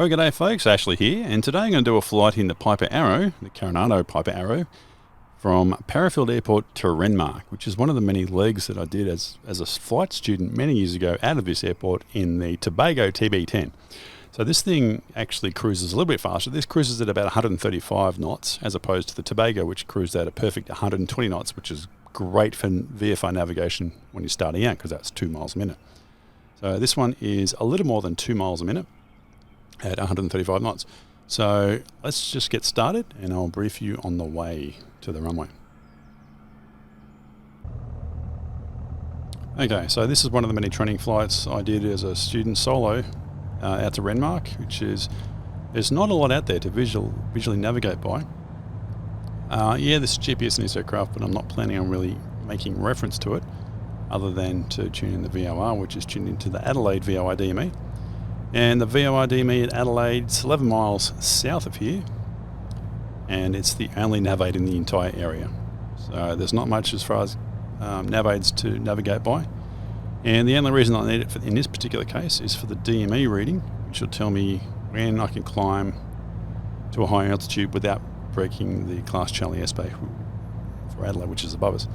Well, g'day folks, Ashley here, and today I'm going to do a flight in the Piper Arrow, the Coronado Piper Arrow, from Parafield Airport to Renmark, which is one of the many legs that I did as a flight student many years ago out of this airport in the Tobago TB10. So this thing actually cruises a little bit faster. This cruises at about 135 knots as opposed to the Tobago, which cruised at a perfect 120 knots, which is great for VFR navigation when you're starting out because that's 2 miles a minute. So this one is a little more than 2 miles a minute at 135 knots. So let's just get started and I'll brief you on the way to the runway. Okay, so this is one of the many training flights I did as a student solo out to Renmark, which is, there's not a lot out there to visually navigate by. Yeah, this is GPS in this aircraft, but I'm not planning on really making reference to it other than to tune in the VOR, which is tuned into the Adelaide VOR DME. And the VOR DME at Adelaide's 11 miles south of here, and it's the only Navaid in the entire area. So there's not much as far as Navaids to navigate by. And the only reason I need it in this particular case is for the DME reading, which will tell me when I can climb to a high altitude without breaking the Class Charlie airspace for Adelaide, which is above us.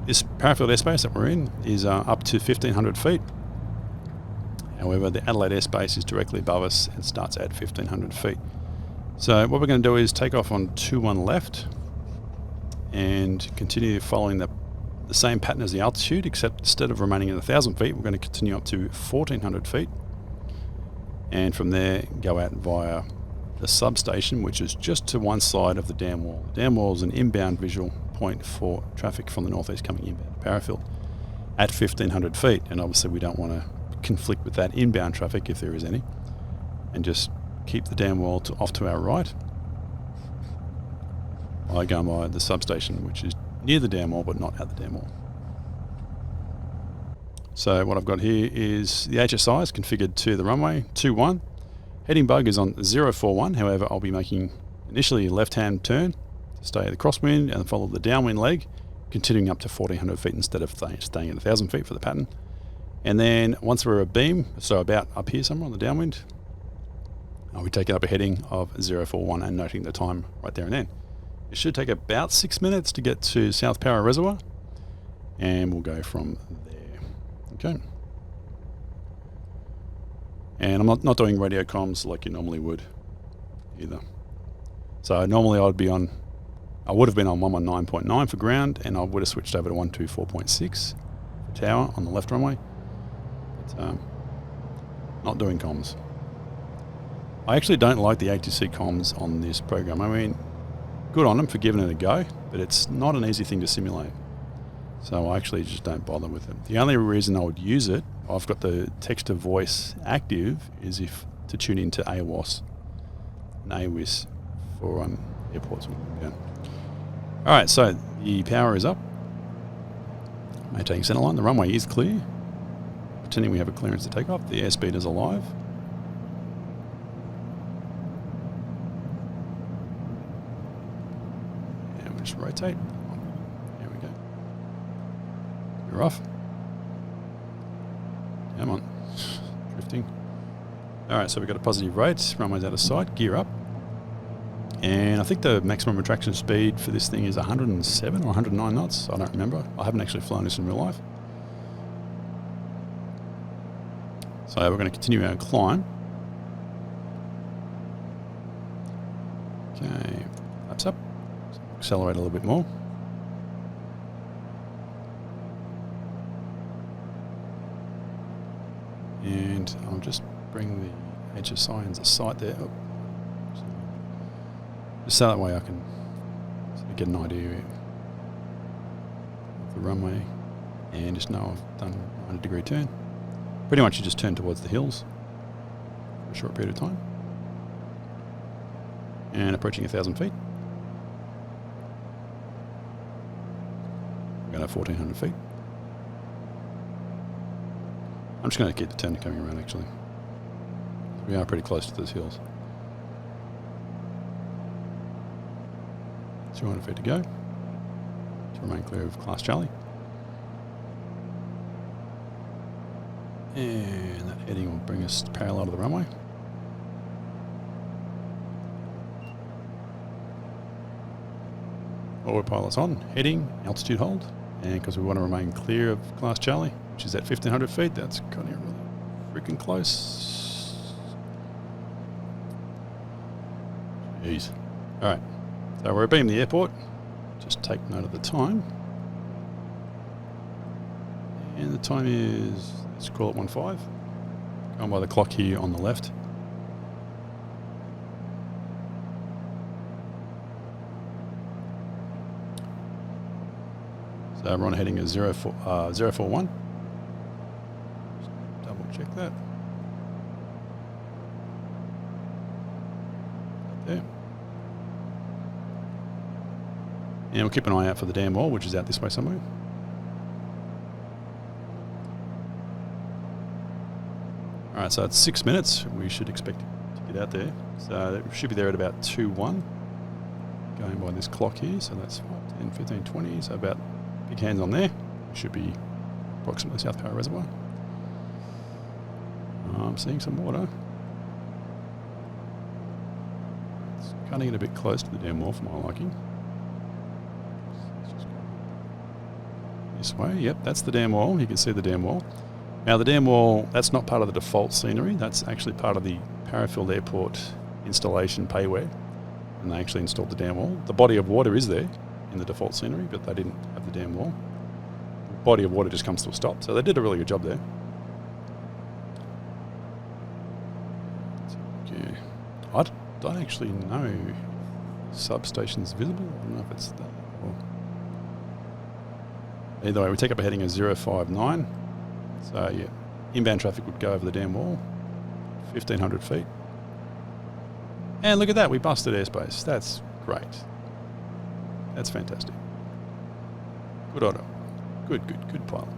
This Pararfield airspace that we're in is up to 1,500 feet. However, the Adelaide airspace is directly above us and starts at 1,500 feet. So what we're going to do is take off on 21 left and continue following the same pattern as the altitude, except instead of remaining at 1,000 feet, we're going to continue up to 1,400 feet. And from there, go out via the substation, which is just to one side of the dam wall. The dam wall is an inbound visual point for traffic from the northeast coming inbound to Parafield at 1,500 feet. And obviously we don't want to conflict with that inbound traffic if there is any, and just keep the dam wall off to our right. I go by the substation, which is near the dam wall but not at the dam wall. So what I've got here is the HSI is configured to the runway 21. Heading bug is on 041. However, I'll be making initially a left-hand turn to stay at the crosswind and follow the downwind leg, continuing up to 1,400 feet instead of staying at 1,000 feet for the pattern. And then once we're abeam, so about up here somewhere on the downwind, I'll be taking up a heading of 041 and noting the time right there and then. It should take about 6 minutes to get to South Para Reservoir, and we'll go from there. Okay. And I'm not doing radio comms like you normally would either. So normally I would have been on 119.9 for ground, and I would have switched over to 124.6 for tower on the left runway. Not doing comms. I actually don't like the ATC comms on this program. I mean, good on them for giving it a go, but it's not an easy thing to simulate. So I actually just don't bother with it. The only reason I would use it, I've got the text to voice active, is if to tune into AWOS and AWIS for airports. Alright, so the power is up. Maintaining center line. The runway is clear. Pretending we have a clearance to take off. The airspeed is alive. And we'll just rotate. There we go. You're off. Come on. Drifting. Alright, so we've got a positive rate. Runway's out of sight. Gear up. And I think the maximum retraction speed for this thing is 107 or 109 knots. I don't remember. I haven't actually flown this in real life. So we're going to continue our climb. Okay, that's up. So accelerate a little bit more. And I'll just bring the HSI into sight there. Oh. Just so that way I can get an idea of the runway and just know I've done a 90-degree turn. Pretty much you just turn towards the hills for a short period of time. And approaching 1,000 feet. We're going to 1,400 feet. I'm just going to keep the turn coming around actually. We are pretty close to those hills. 200 feet to go to remain clear of Class Charlie. And that heading will bring us parallel to the runway. autopilot's on, heading, altitude hold, and because we want to remain clear of Class Charlie, which is at 1,500 feet, that's kind of really freaking close. Jeez. Alright, so we're being the airport. Just take note of the time. And the time is, let's call it 1:05. Going by the clock here on the left. So we're on heading at 041. Just double check that. There. And we'll keep an eye out for the dam wall, which is out this way somewhere. Alright, so it's 6 minutes. We should expect to get out there. So it should be there at about 2:01. Going by this clock here. So that's 5, 10, 15, 20. So about big hands on there. Should be approximately South Para Reservoir. I'm seeing some water. It's cutting it a bit close to the dam wall for my liking. This way, yep, that's the dam wall. You can see the dam wall. Now the dam wall, that's not part of the default scenery. That's actually part of the Pararfield Airport installation payware. And they actually installed the dam wall. The body of water is there in the default scenery, but they didn't have the dam wall. The body of water just comes to a stop. So they did a really good job there. Okay. I don't actually know if substation's visible. I don't know if it's that. Or either way, we take up a heading of 059. So yeah, inbound traffic would go over the dam wall, 1,500 feet. And look at that, we busted airspace. That's great. That's fantastic. Good auto. Good pilot.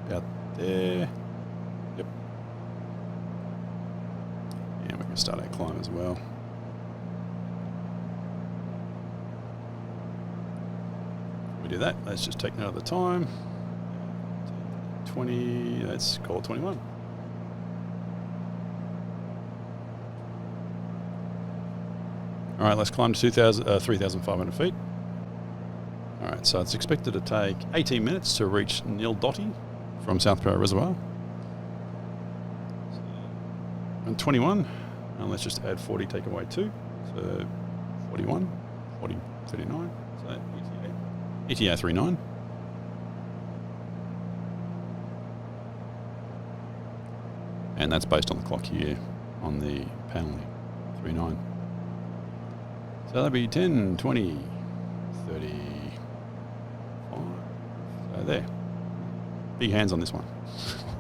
About there. Yep. And we can start our climb as well. We do that. Let's just take note of the time. 20. Let's call it 21. All right, let's climb to 3,500 feet. All right, so it's expected to take 18 minutes to reach Nil Dotty from South Para Reservoir. And 21, and let's just add 40, take away 2. So 41, 40, 39, so ETA 39. And that's based on the clock here on the panel 39. So that'll be 10, 20, 30, 5. So there. Big hands on this one.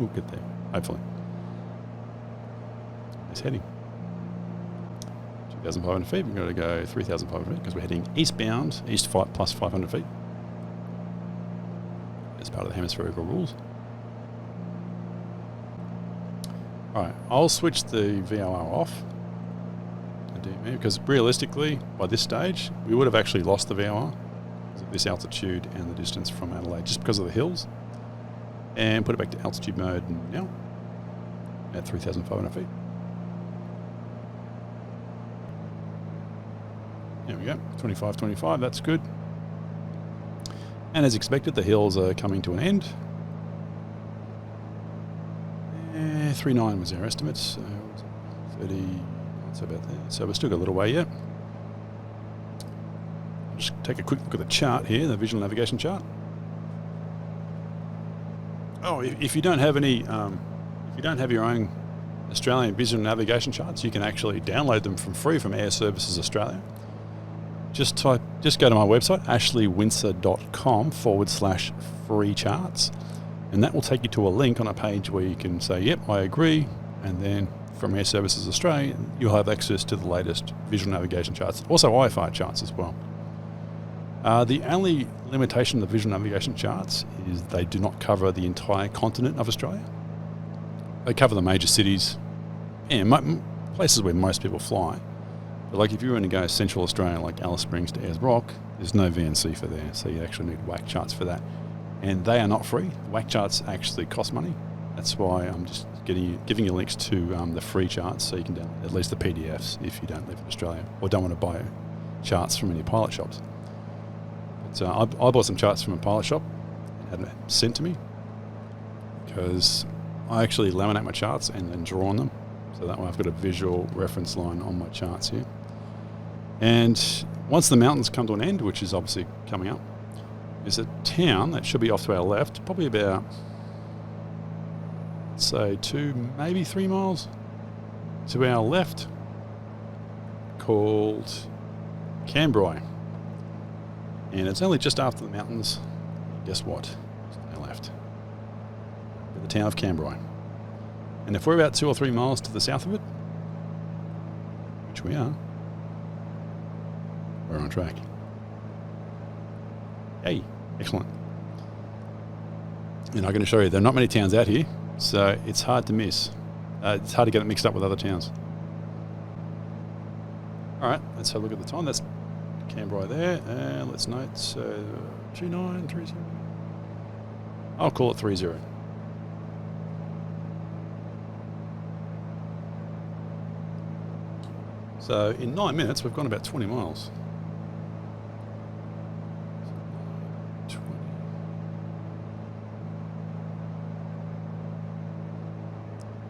We'll get there, hopefully. Nice heading. 2,500 feet. We've got to go 3,500 feet because we're heading eastbound, east plus 500 feet. As part of the hemispherical rules. Alright, I'll switch the VOR off. Because realistically, by this stage, we would have actually lost the VOR because of this altitude and the distance from Adelaide, just because of the hills. And put it back to altitude mode now at 3,500 feet. There we go, 25, that's good. And as expected, the hills are coming to an end. 39 was our estimate, so 30, so about there. So we've still got a little way yet. I'll just take a quick look at the chart here, the visual navigation chart. Oh, if you don't have any, if you don't have your own Australian visual navigation charts, you can actually download them from free from Air Services Australia. Just go to my website, ashleywindsor.com/free charts, and that will take you to a link on a page where you can say, yep, I agree, and then from Air Services Australia, you'll have access to the latest visual navigation charts, also IFR charts as well. The only limitation of the visual navigation charts is they do not cover the entire continent of Australia. They cover the major cities and places where most people fly. But like if you were going to go Central Australia, like Alice Springs to Ayers Rock, there's no VNC for there, so you actually need WAC charts for that. And they are not free. WAC charts actually cost money. That's why I'm just giving you links to the free charts, so you can download at least the PDFs if you don't live in Australia or don't want to buy charts from any pilot shops. But I bought some charts from a pilot shop and had them sent to me because I actually laminate my charts and then draw on them. So that way I've got a visual reference line on my charts here. And once the mountains come to an end, which is obviously coming up, is a town that should be off to our left, probably about, say, 2, maybe 3 miles to our left, called Cambrai. And it's only just after the mountains. Guess what? It's to our left. The town of Cambrai. And if we're about 2 or 3 miles to the south of it, which we are, we're on track. Hey, excellent. And I'm going to show you, there are not many towns out here, so it's hard to miss. It's hard to get it mixed up with other towns. All right, let's have a look at the time. That's Cambrai there, and let's note 2930. I'll call it 30. So in 9 minutes, we've gone about 20 miles.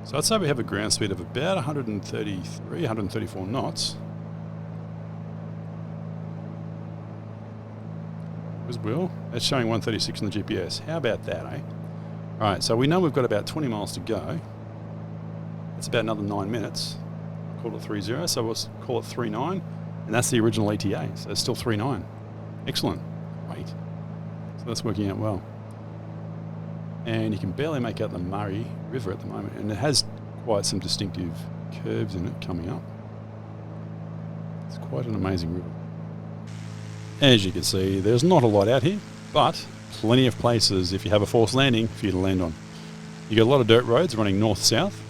So I'd say we have a ground speed of about 133, 134 knots. As well, that's showing 136 on the GPS. How about that, eh? All right, so we know we've got about 20 miles to go. That's about another 9 minutes. Call it 30, so we'll call it 39, and that's the original ETA, so it's still 39. Excellent. Great. So that's working out well. And you can barely make out the Murray River at the moment, and it has quite some distinctive curves in it coming up. It's quite an amazing river. As you can see, there's not a lot out here, but plenty of places if you have a forced landing for you to land on. You got a lot of dirt roads running north-south,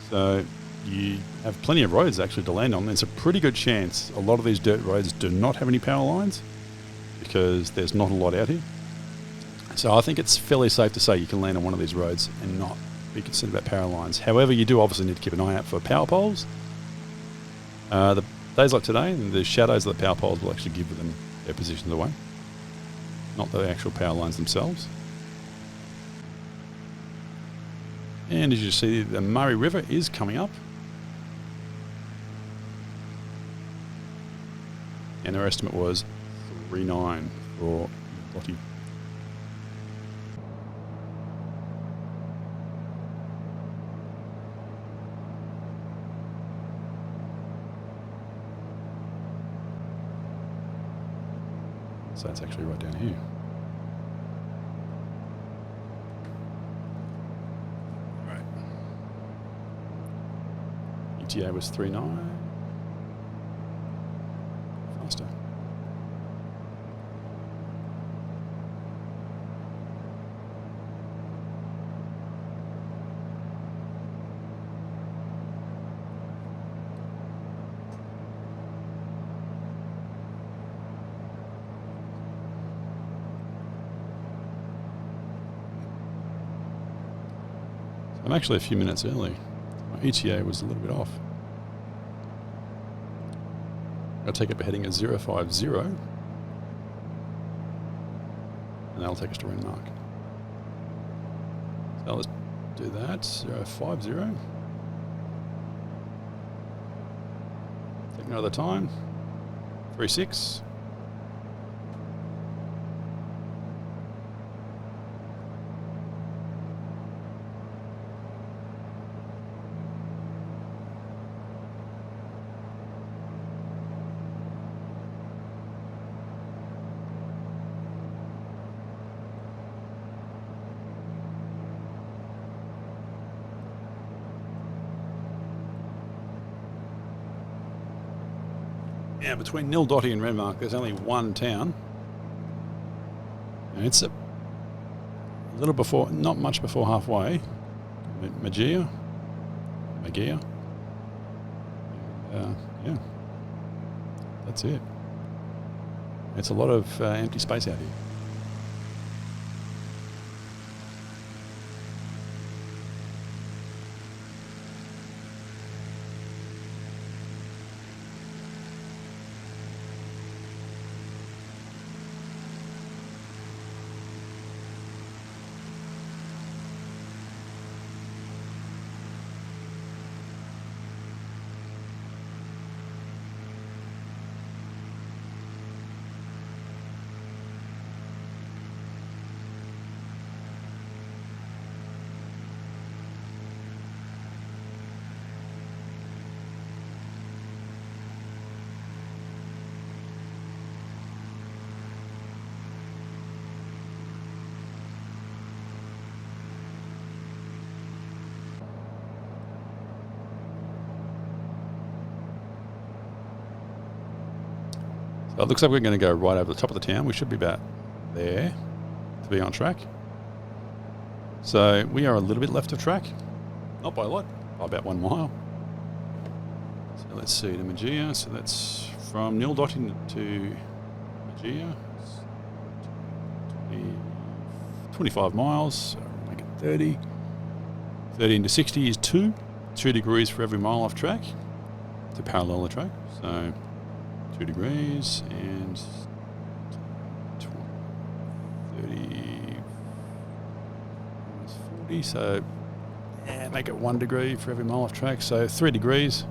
so you have plenty of roads actually to land on. There's a pretty good chance a lot of these dirt roads do not have any power lines because there's not a lot out here. So I think it's fairly safe to say you can land on one of these roads and not be concerned about power lines. However, you do obviously need to keep an eye out for power poles. The days like today, the shadows of the power poles will actually give them their positions away, not the actual power lines themselves. And as you see, the Murray River is coming up. And our estimate was 39 for Lottie. So that's actually right down here. Right. ETA was 39. Faster. I'm actually a few minutes early. My ETA was a little bit off. I'll take up a heading at 050, and that'll take us to Renmark. So let's do that, 050. Take another time, 36. Yeah, between Nildotty and Renmark, there's only one town, And it's a little before, not much before halfway. Magia. Yeah, that's it. It's a lot of empty space out here. So it looks like we're going to go right over the top of the town. We should be about there to be on track. So we are a little bit left of track. Not by a lot, by about 1 mile. So let's see, to Magia. So that's from Nildotty to Magia. 25 miles, so make it 30. 30 into 60 is 2. 2 degrees for every mile off track to parallel the track. So 2 degrees and 30, 40, so make it 1 degree for every mile off track, so 3 degrees.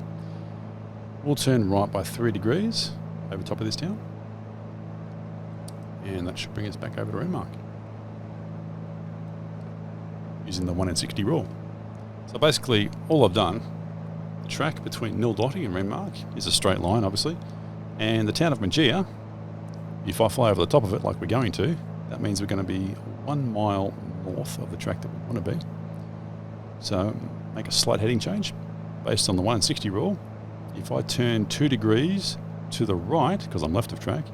We'll turn right by 3 degrees over top of this town, and that should bring us back over to Renmark using the 1 in 60 rule. So basically all I've done, the track between Nildotty and Renmark is a straight line obviously, and the town of Magia, if I fly over the top of it like we're going to, that means we're going to be 1 mile north of the track that we want to be. So make a slight heading change based on the 1 in 60 rule. If I turn 2 degrees to the right, because I'm left of track,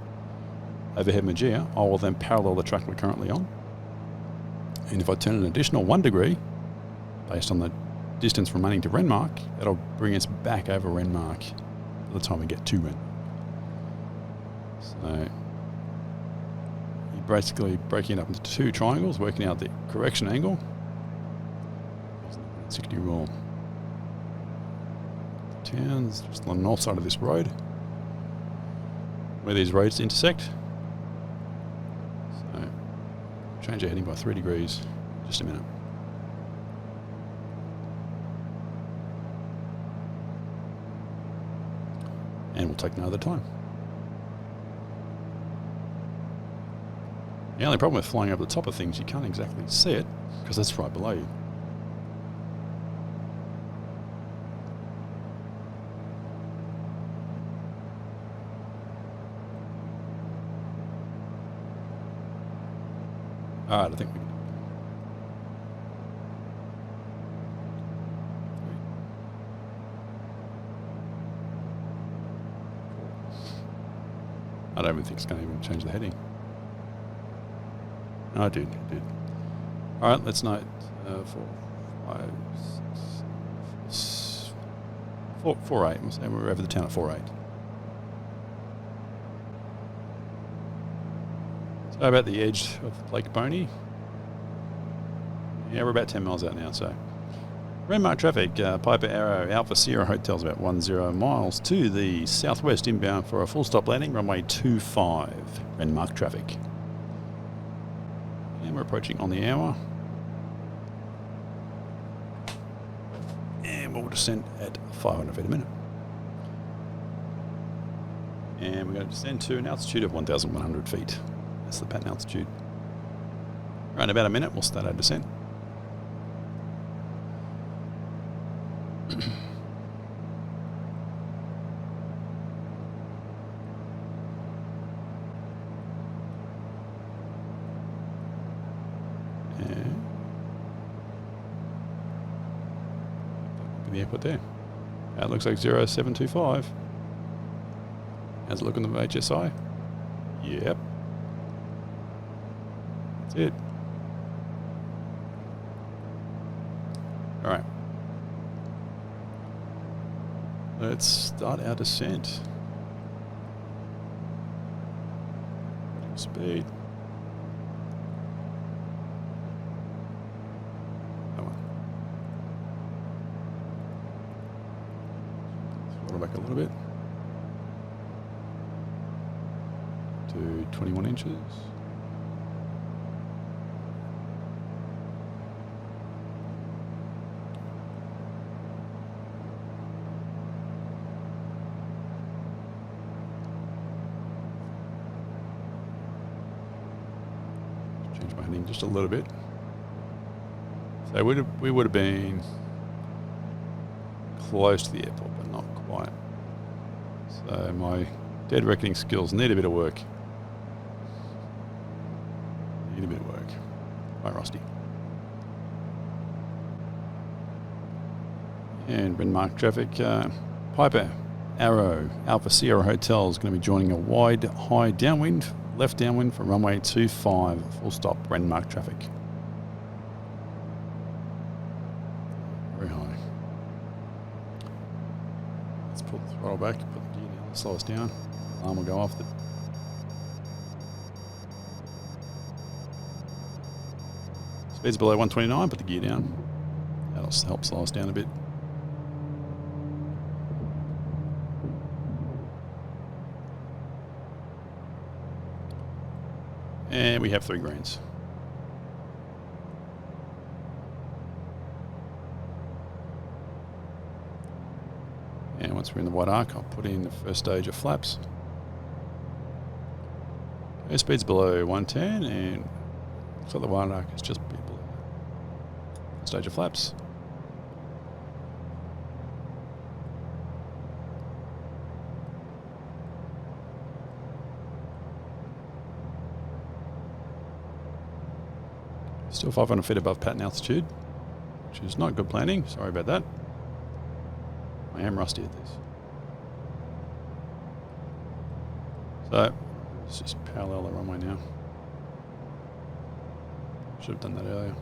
overhead Magia, I will then parallel the track we're currently on. And if I turn an additional 1 degree, based on the distance remaining to Renmark, that'll bring us back over Renmark by the time we get to Renmark. So you're basically breaking it up into 2 triangles, working out the correction angle. 60 rule. Towns just on the north side of this road, where these roads intersect. So change our heading by 3 degrees. Just a minute. And we'll take another time. The only problem with flying over the top of things, you can't exactly see it because it's right below you. Alright, I think we can do it. I don't even think it's going to even change the heading. No, it did. Alright, let's note 4.8. We'll say we're over the town at 4.8. So about the edge of Lake Boney. Yeah, we're about 10 miles out now, so. Renmark traffic, Piper Arrow, Alpha Sierra Hotel's about 10 miles to the southwest inbound for a full stop landing, runway 25, Renmark traffic. And we're approaching on the hour. And we'll descend at 500 feet a minute. And we're going to descend to an altitude of 1,100 feet. That's the pattern altitude. Around about a minute, we'll start our descent. The airport there. It looks like 0725. How's it look on the HSI? Yep. That's it. All right. Let's start our descent. Speed. Come on. Throttle back a little bit to 21 inches. Change my heading just a little bit. So we would have been close to the airport, but not quite. So my dead reckoning skills need a bit of work. Need a bit of work. Quite rusty. And Renmark traffic. Piper, Arrow, Alpha Sierra Hotel is going to be joining a wide high downwind, left downwind for runway 25, full stop, Renmark traffic. Very high. Let's pull the throttle back, put the gear down, slow us down. Alarm will go off. Speed's below 129, put the gear down. That'll help slow us down a bit. And we have 3 greens. And once we're in the wide arc, I'll put in the first stage of flaps. Airspeed's below 110, and looks like the wide arc is just below that. Stage of flaps. Still 500 feet above pattern altitude, which is not good planning. Sorry about that. I am rusty at this. So, let's just parallel the runway now. Should have done that earlier.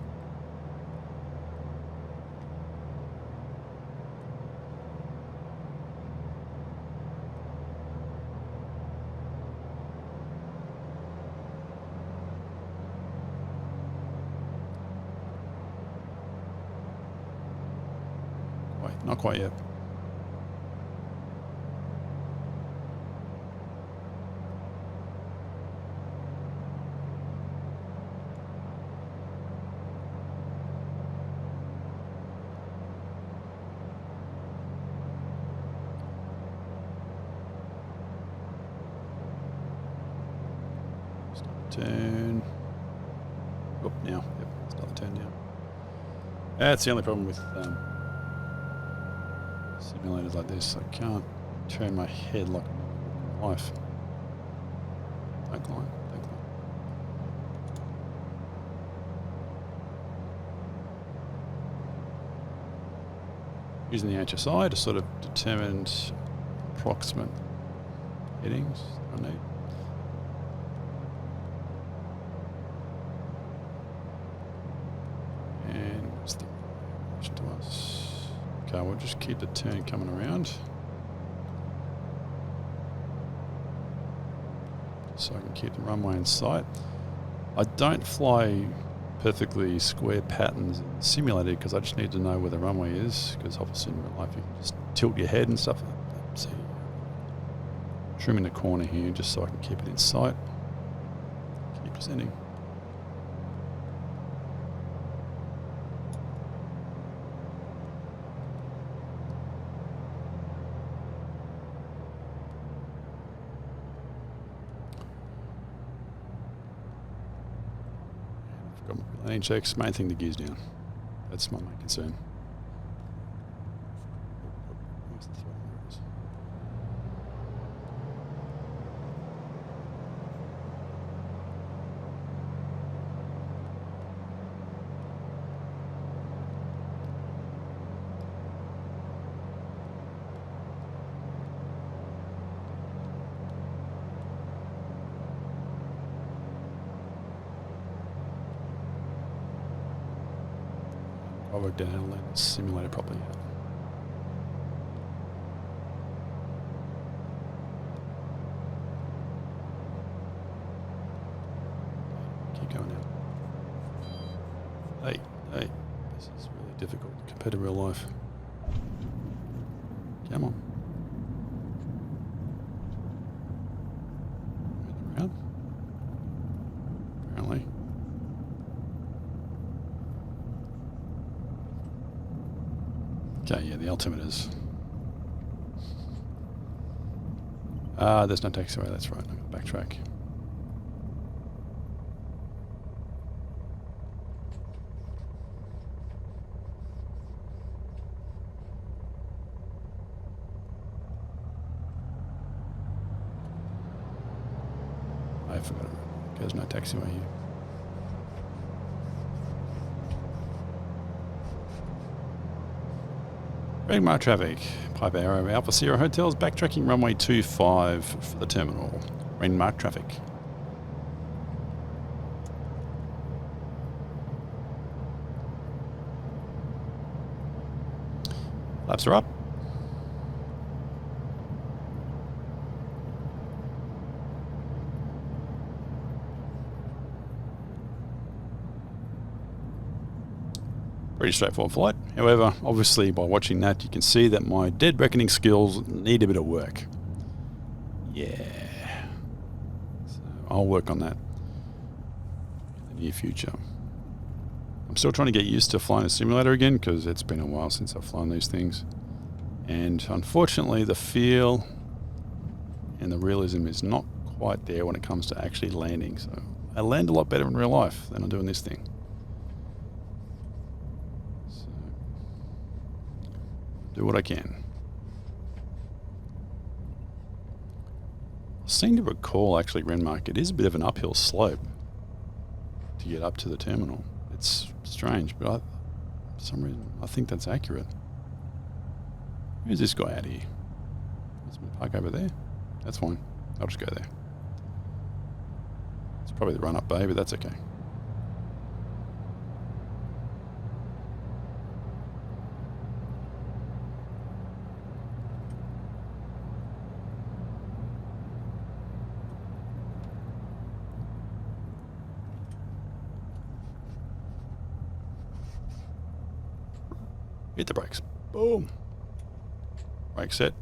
Not quite yet. Start the turn. Oh, now. Yep, start the turn now. That's the only problem with simulators like this. I can't turn my head like in life. Don't climb, don't climb. Using the HSI to sort of determine approximate headings I need. And what's the relation to us? Okay, we'll just keep the turn coming around. So I can keep the runway in sight. I don't fly perfectly square patterns in the simulator because I just need to know where the runway is, because obviously in real life you can just tilt your head and stuff. See, trimming the corner here just so I can keep it in sight. Keep descending. Lane checks, main thing, the gears down. That's my main concern. Where's the throttle? There it is. I worked out how to land the simulator properly yet. Keep going out. Hey, this is really difficult compared to real life. Come on. Around? Apparently. Okay, yeah, the altimeter's. There's no taxiway, that's right. I'm going to backtrack. I forgot it. There's no taxiway here. Renmark traffic. Pipe Arrow Alpha Sierra Hotels backtracking runway 25 for the terminal. Renmark traffic. Laps are up. Pretty straightforward flight. However, obviously by watching that you can see that my dead reckoning skills need a bit of work. Yeah. So I'll work on that in the near future. I'm still trying to get used to flying a simulator again because it's been a while since I've flown these things. And unfortunately the feel and the realism is not quite there when it comes to actually landing. So I land a lot better in real life than I do in this thing. Do what I can. I seem to recall actually Renmark, it is a bit of an uphill slope to get up to the terminal. It's strange, but for some reason I think that's accurate. Where's this guy out here? Let's park over there. That's fine. I'll just go there. It's probably the run-up bay, but that's okay. Hit the brakes. Boom. Brake set.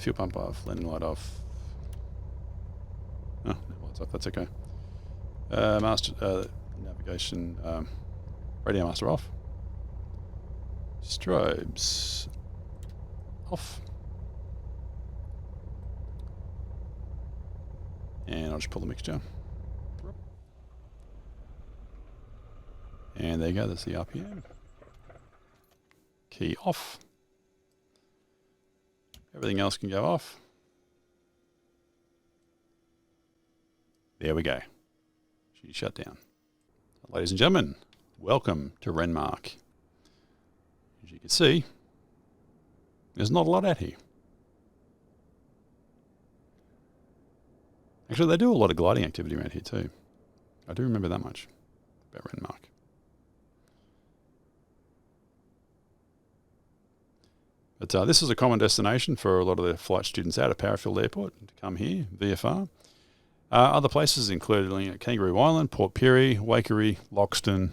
Fuel pump off. Landing light off. Oh, no lights off. That's okay. Navigation. Radio master off. Strobes off. And I'll just pull the mixture. And there you go, that's the RPM. Key off. Everything else can go off. There we go. She's shut down. Ladies and gentlemen, welcome to Renmark. As you can see, there's not a lot out here. Actually, they do a lot of gliding activity around here too. I do remember that much about Renmark. But this is a common destination for a lot of the flight students out of Parafield Airport to come here, VFR. Other places include Kangaroo Island, Port Pirie, Waikerie, Loxton,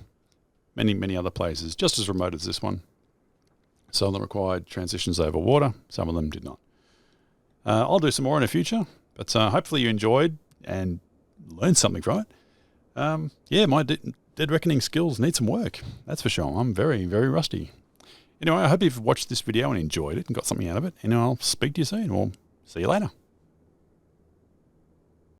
many other places, just as remote as this one. Some of them required transitions over water, some of them did not. I'll do some more in the future, but hopefully you enjoyed and learned something from it. Yeah, my dead reckoning skills need some work, that's for sure. I'm very, very rusty. Anyway, I hope you've watched this video and enjoyed it and got something out of it, and I'll speak to you soon, or see you later.